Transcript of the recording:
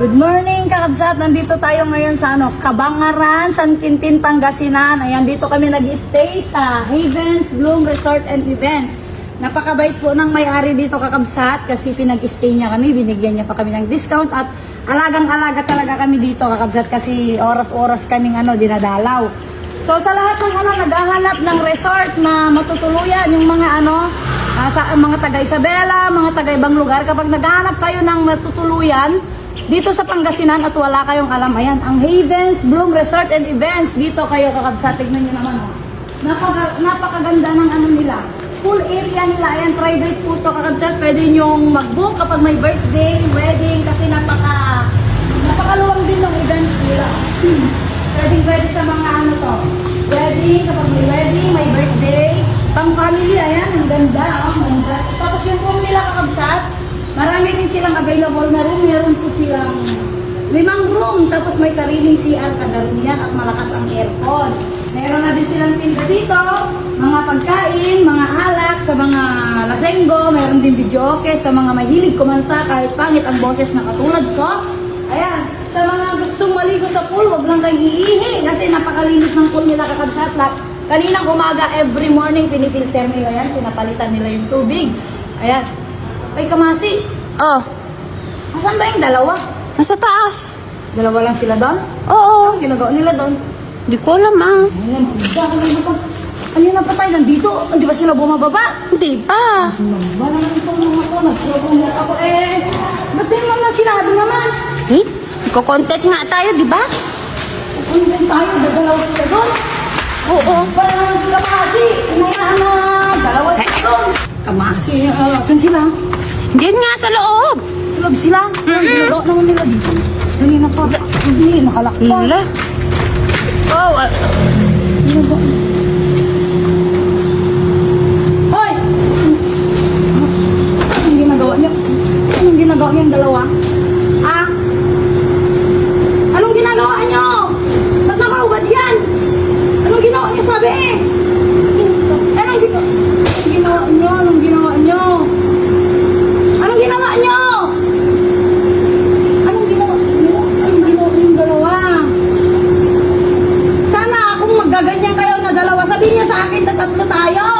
Good morning, kakabsat. Nandito tayo ngayon sa Cabangaran, San Quintin, Pangasinan. Ayan, dito kami nag-stay sa Havens Bloom Resort and Events. Napakabait po ng may-ari dito, kakabsat, kasi pinag-stay niya kami. Binigyan niya pa kami ng discount at alagang-alaga talaga kami dito, kakabsat, kasi oras-oras kaming dinadalaw. So sa lahat ng naghahanap ng resort na matutuluyan, yung mga sa mga taga Isabela, mga taga ibang lugar, kapag naghahanap kayo ng matutuluyan dito sa Pangasinan at wala kayong alam, ayan, ang Havens Bloom Resort and Events, dito kayo, kakabsat. Tignan nyo naman, napakaganda ng nila. Full area nila, ayan, private po to, kakabsat. Pwede nyong mag-book kapag may birthday, wedding, kasi napakaluwang din ng events nila. Pwede sa mga wedding, kapag may wedding, may birthday, pang family, ayan, ang ganda. Tapos yung room nila, kakabsat, marami rin silang available na room. Meron po silang 5 room, tapos may sariling CR kada room yan at malakas ang aircon. Meron na din silang tinda dito, mga pagkain, mga alak, sa mga lasenggo, meron din video okay sa mga mahilig kumanta kahit pangit ang boses na katulad ko. Ayan, sa mga gustong maligo sa pool, wag lang kayong iihi kasi napakalinis ng pool nila, kakabsat. Kaninang umaga, every morning, pinifilter nila yan, pinapalitan nila yung tubig. Ayan. Ay, kamasi. Oh, Asan ba yung dalawa? nasa taas. Dalawa lang sila doon? Oo, Ang ginagawa nila doon? di ko alam ah. Ayan, kanina pa tayo nandito. Hindi ba sila bumababa? Hindi pa. Wala naman itong mga to. Nag-promote ako ba't din naman sinabi naman? Eh, content nga tayo, di ba? Kung tayo, dadalaw sila doon. Oo. Wala naman sila kamasi. Inayaan na dalawa sila doon. Kamasi, saan sila? Diyan nga sa loob. Sa loob sila? Ginagawa naman nila dito. Kanina pa. Hindi, nakalakpa. Wala. Oh, Hoy! Anong ginagawa niyo? Anong ginagawa niyong dalawa? Ah? Anong ginagawa niyo? Ba't nakaubad yan? Anong ginawa niyo, sabi? Anong ginawa niyo? Anong ginawa niyo? Anong ginawa niyo? Anong ginawa niyo? Anong ginawa niyong dalawa? Sana kung magaganyan kayo na dalawa, sabihin niyo sa akin, tatlo tayo.